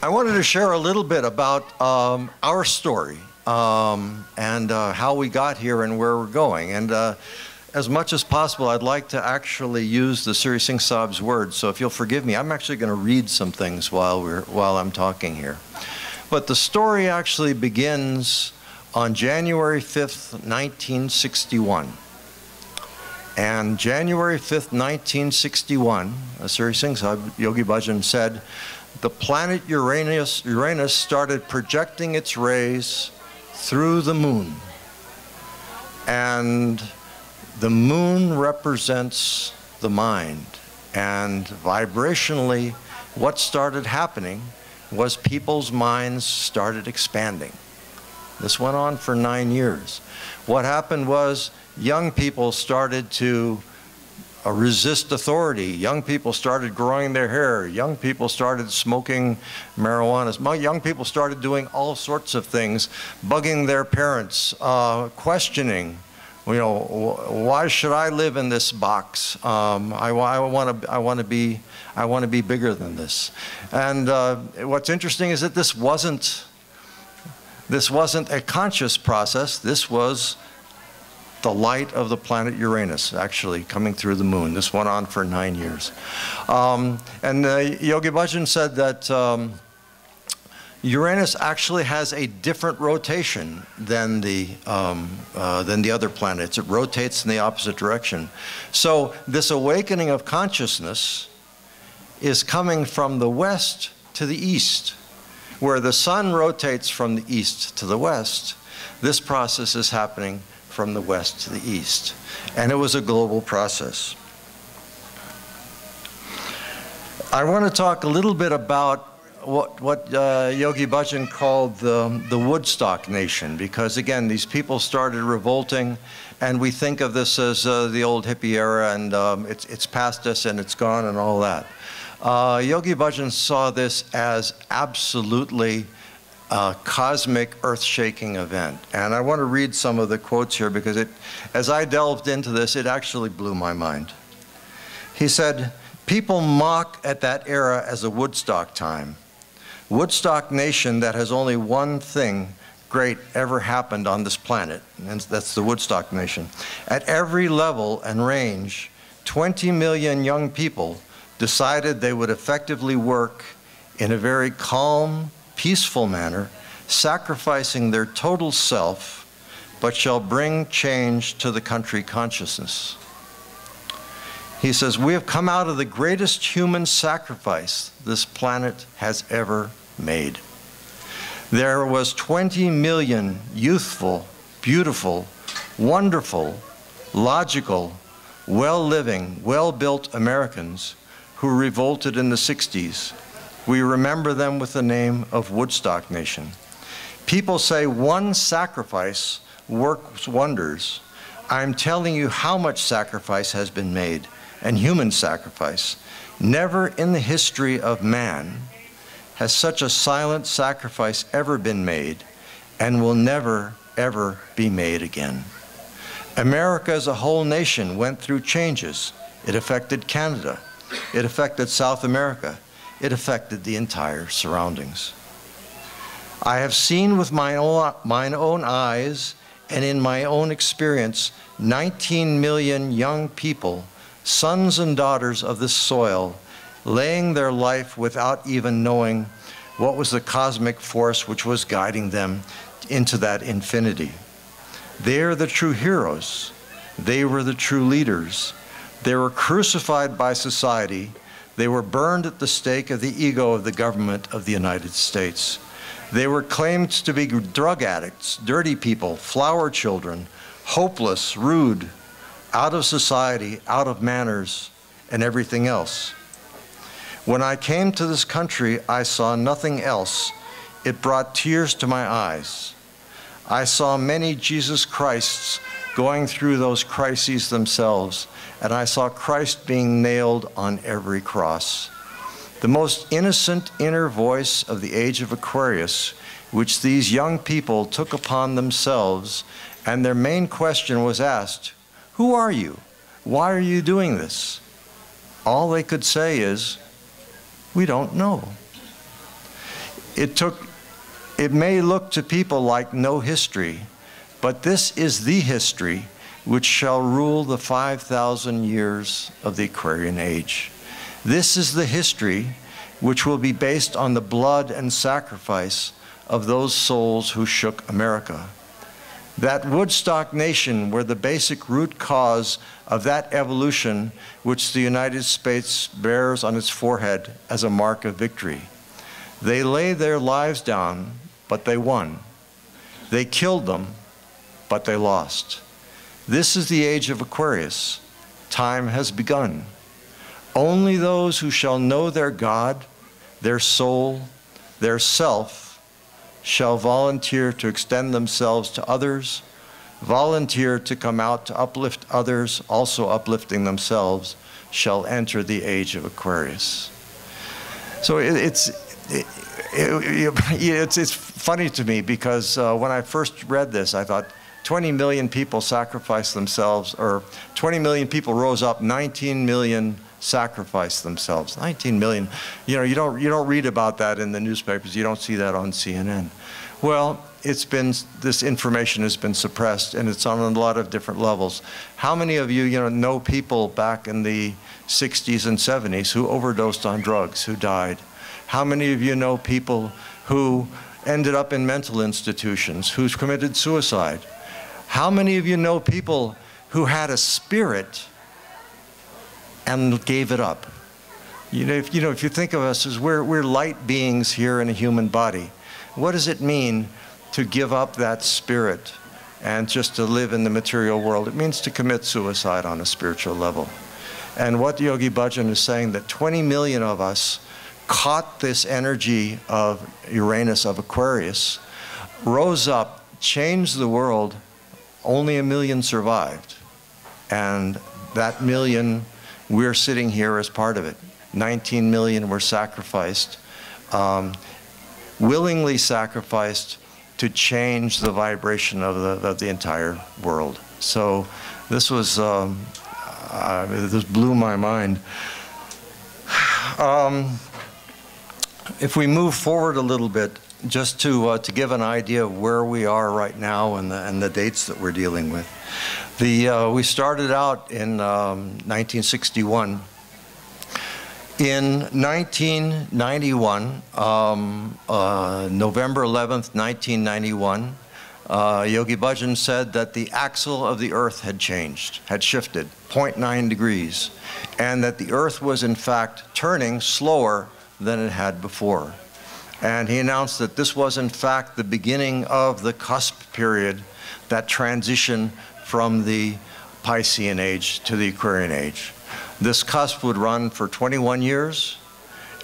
I wanted to share a little bit about our story and how we got here and where we're going. And as much as possible, I'd like to actually use the Sri Singh Sahib's words. So if you'll forgive me, I'm actually going to read some things while I'm talking here. But the story actually begins on January 5th, 1961. And January 5th, 1961, Sri Singh Sahib, Yogi Bhajan said, the planet Uranus started projecting its rays through the moon. And the moon represents the mind. And vibrationally, what started happening was people's minds started expanding. This went on for 9 years. What happened was young people started to resist authority. Young people started growing their hair. Young people started smoking marijuana. Young people started doing all sorts of things, bugging their parents, questioning, you know, why should I live in this box? I want to be bigger than this. And what's interesting is that this wasn't a conscious process. This was the light of the planet Uranus actually coming through the moon. This went on for 9 years. Yogi Bhajan said that Uranus actually has a different rotation than the other planets. It rotates in the opposite direction. So this awakening of consciousness is coming from the west to the east. Where the sun rotates from the east to the west, this process is happening from the west to the east. And it was a global process. I want to talk a little bit about what Yogi Bhajan called the Woodstock Nation, because again, these people started revolting, and we think of this as the old hippie era, and it's past us and it's gone and all that. Yogi Bhajan saw this as absolutely a cosmic, earth-shaking event. And I want to read some of the quotes here because as I delved into this, it actually blew my mind. He said, people mock at that era as a Woodstock time. Woodstock Nation that has only one thing great ever happened on this planet, and that's the Woodstock Nation. At every level and range, 20 million young people decided they would effectively work in a very calm, peaceful manner, sacrificing their total self, but shall bring change to the country consciousness. He says, we have come out of the greatest human sacrifice this planet has ever made. There was 20 million youthful, beautiful, wonderful, logical, well-living, well-built Americans who revolted in the 60s. We remember them with the name of Woodstock Nation. People say one sacrifice works wonders. I'm telling you how much sacrifice has been made, and human sacrifice. Never in the history of man has such a silent sacrifice ever been made, and will never, ever be made again. America as a whole nation went through changes. It affected Canada. It affected South America. It affected the entire surroundings. I have seen with mine own eyes and in my own experience 19 million young people, sons and daughters of this soil, laying their life without even knowing what was the cosmic force which was guiding them into that infinity. They are the true heroes. They were the true leaders. They were crucified by society. They were burned at the stake of the ego of the government of the United States. They were claimed to be drug addicts, dirty people, flower children, hopeless, rude, out of society, out of manners, and everything else. When I came to this country, I saw nothing else. It brought tears to my eyes. I saw many Jesus Christs going through those crises themselves, and I saw Christ being nailed on every cross. The most innocent inner voice of the age of Aquarius, which these young people took upon themselves, and their main question was asked, who are you? Why are you doing this? All they could say is, we don't know. It may look to people like no history, but this is the history which shall rule the 5,000 years of the Aquarian Age. This is the history which will be based on the blood and sacrifice of those souls who shook America. That Woodstock nation were the basic root cause of that evolution which the United States bears on its forehead as a mark of victory. They laid their lives down, but they won. They killed them, but they lost. This is the age of Aquarius. Time has begun. Only those who shall know their God, their soul, their self, shall volunteer to extend themselves to others, volunteer to come out to uplift others, also uplifting themselves, shall enter the age of Aquarius. So it's funny to me because when I first read this, I thought 20 million people sacrificed themselves, or 20 million people rose up, 19 million sacrificed themselves. 19 million. You know, you don't read about that in the newspapers. You don't see that on CNN. Well, this information has been suppressed, and it's on a lot of different levels. How many of you, know people back in the 60s and 70s who overdosed on drugs, who died? How many of you know people who ended up in mental institutions, who committed suicide? How many of you know people who had a spirit and gave it up? If you think of us as we're light beings here in a human body, what does it mean to give up that spirit and just to live in the material world? It means to commit suicide on a spiritual level. And what Yogi Bhajan is saying, that 20 million of us caught this energy of Uranus, of Aquarius, rose up, changed the world. Only 1 million survived. And that million, we're sitting here as part of it. 19 million were sacrificed, willingly sacrificed to change the vibration of the entire world. So this was, this blew my mind. If we move forward a little bit, just to give an idea of where we are right now and the dates that we're dealing with. We started out in 1961. In 1991, November 11th, 1991, Yogi Bhajan said that the axle of the Earth had changed, had shifted 0.9 degrees, and that the Earth was in fact turning slower than it had before. And he announced that this was in fact the beginning of the cusp period, that transition from the Piscean age to the Aquarian age. This cusp would run for 21 years,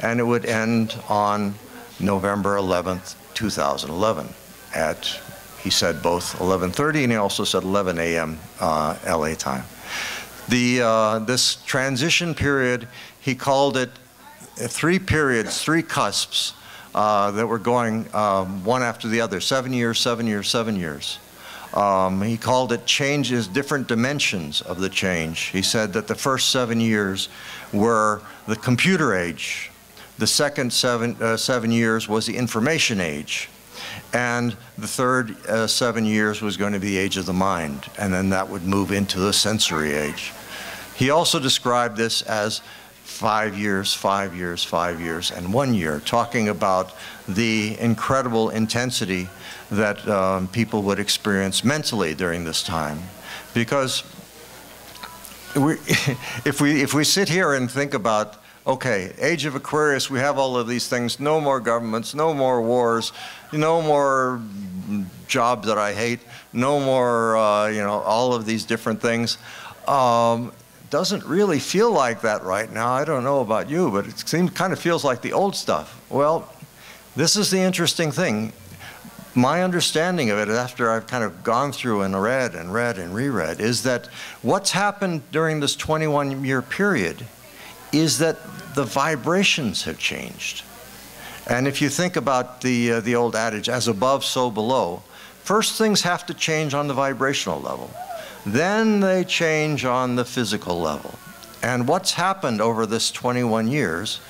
and it would end on November 11th, 2011 at, he said, both 11:30 and he also said 11 a.m. LA time. This transition period, he called it 3 periods, 3 cusps that were going one after the other, 7 years, 7 years, 7 years. He called it changes, different dimensions of the change. He said that the first 7 years were the computer age. The second 7 years was the information age. And the third 7 years was going to be the age of the mind. And then that would move into the sensory age. He also described this as 5 years, 5 years, 5 years, and 1 year, talking about the incredible intensity that people would experience mentally during this time. Because if we sit here and think about, okay, age of Aquarius, we have all of these things, no more governments, no more wars, no more jobs that I hate, no more, all of these different things. Doesn't really feel like that right now. I don't know about you, but it kind of feels like the old stuff. Well, this is the interesting thing. My understanding of it, after I've kind of gone through and read and read and reread, is that what's happened during this 21-year period is that the vibrations have changed. And if you think about the old adage, as above, so below, first things have to change on the vibrational level. Then they change on the physical level. And what's happened over this 21 years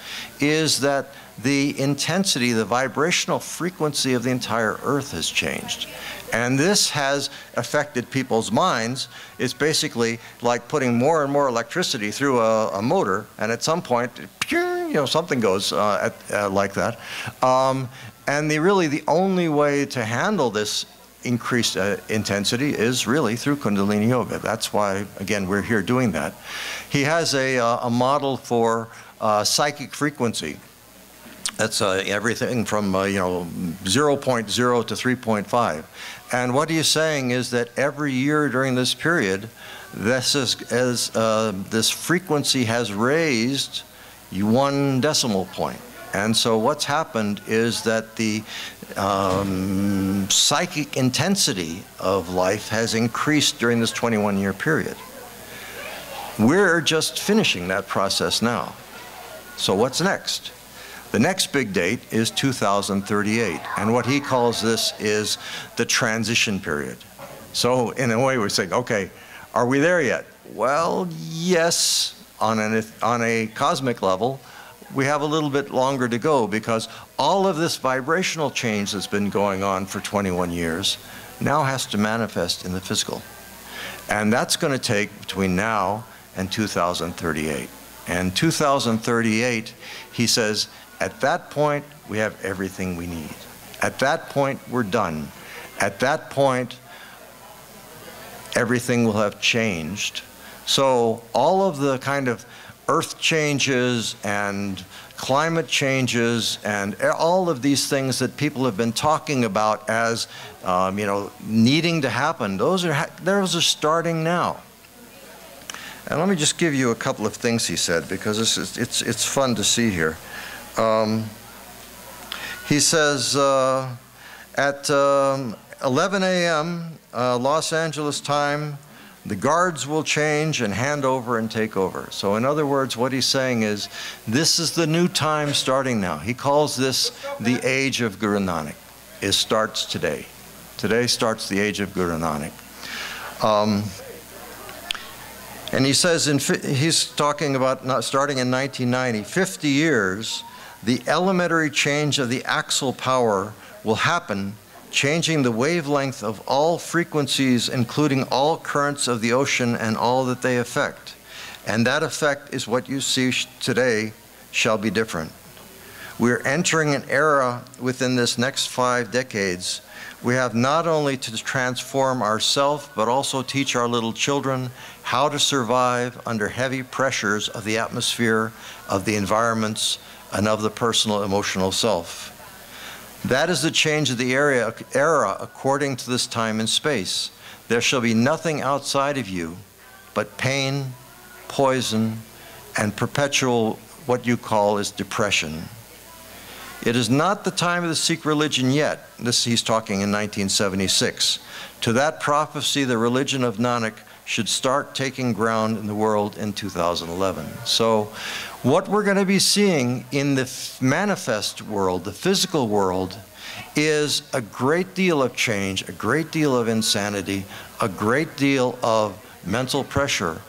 is that the intensity, the vibrational frequency of the entire Earth has changed. And this has affected people's minds. It's basically like putting more and more electricity through a motor, and at some point, you know, something goes like that. And really the only way to handle this increased intensity is really through Kundalini Yoga. That's why, again, we're here doing that. He has a model for psychic frequency. That's everything from you know, 0.0 to 3.5. And what he's saying is that every year during this period, this frequency has raised 1 decimal point. And so what's happened is that the psychic intensity of life has increased during this 21-year period. We're just finishing that process now. So what's next? The next big date is 2038, and what he calls this is the transition period. So in a way we're saying, okay, are we there yet? Well, yes, on a cosmic level, we have a little bit longer to go, because all of this vibrational change that's been going on for 21 years now has to manifest in the physical. And that's going to take between now and 2038. And 2038, he says, at that point, we have everything we need. At that point, we're done. At that point, everything will have changed. So all of the kind of earth changes and climate changes and all of these things that people have been talking about as you know, needing to happen, those are starting now. And let me just give you a couple of things he said, because it's fun to see here. He says at 11 a.m. Los Angeles time, the guards will change and hand over and take over. So in other words, what he's saying is, this is the new time starting now. He calls this the age of Guru Nanak. It starts today. Today starts the age of Guru Nanak. And he says, he's talking about starting in 1990, 50 years, the elementary change of the axial power will happen, changing the wavelength of all frequencies, including all currents of the ocean and all that they affect. And that effect is what you see today shall be different. We're entering an era within this next 5 decades. We have not only to transform ourselves, but also teach our little children how to survive under heavy pressures of the atmosphere, of the environments, and of the personal emotional self. That is the change of the era according to this time and space. There shall be nothing outside of you but pain, poison, and perpetual what you call is depression. It is not the time of the Sikh religion yet. This he's talking in 1976. To that prophecy, the religion of Nanak should start taking ground in the world in 2011. So what we're going to be seeing in the manifest world, the physical world, is a great deal of change, a great deal of insanity, a great deal of mental pressure.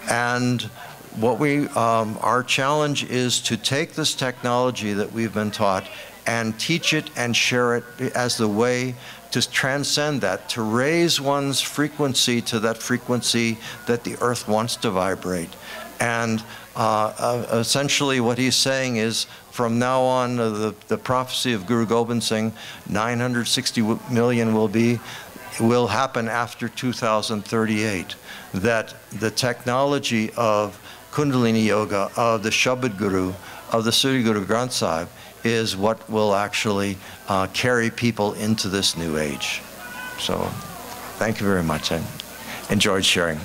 And what our challenge is to take this technology that we've been taught and teach it and share it as the way to transcend that, to raise one's frequency to that frequency that the earth wants to vibrate. And essentially what he's saying is, from now on, the prophecy of Guru Gobind Singh, 960 million will happen after 2038. That the technology of Kundalini Yoga, of the Shabad Guru, of the Suri Guru Granth Sahib, is what will actually carry people into this new age. So, thank you very much. I enjoyed sharing.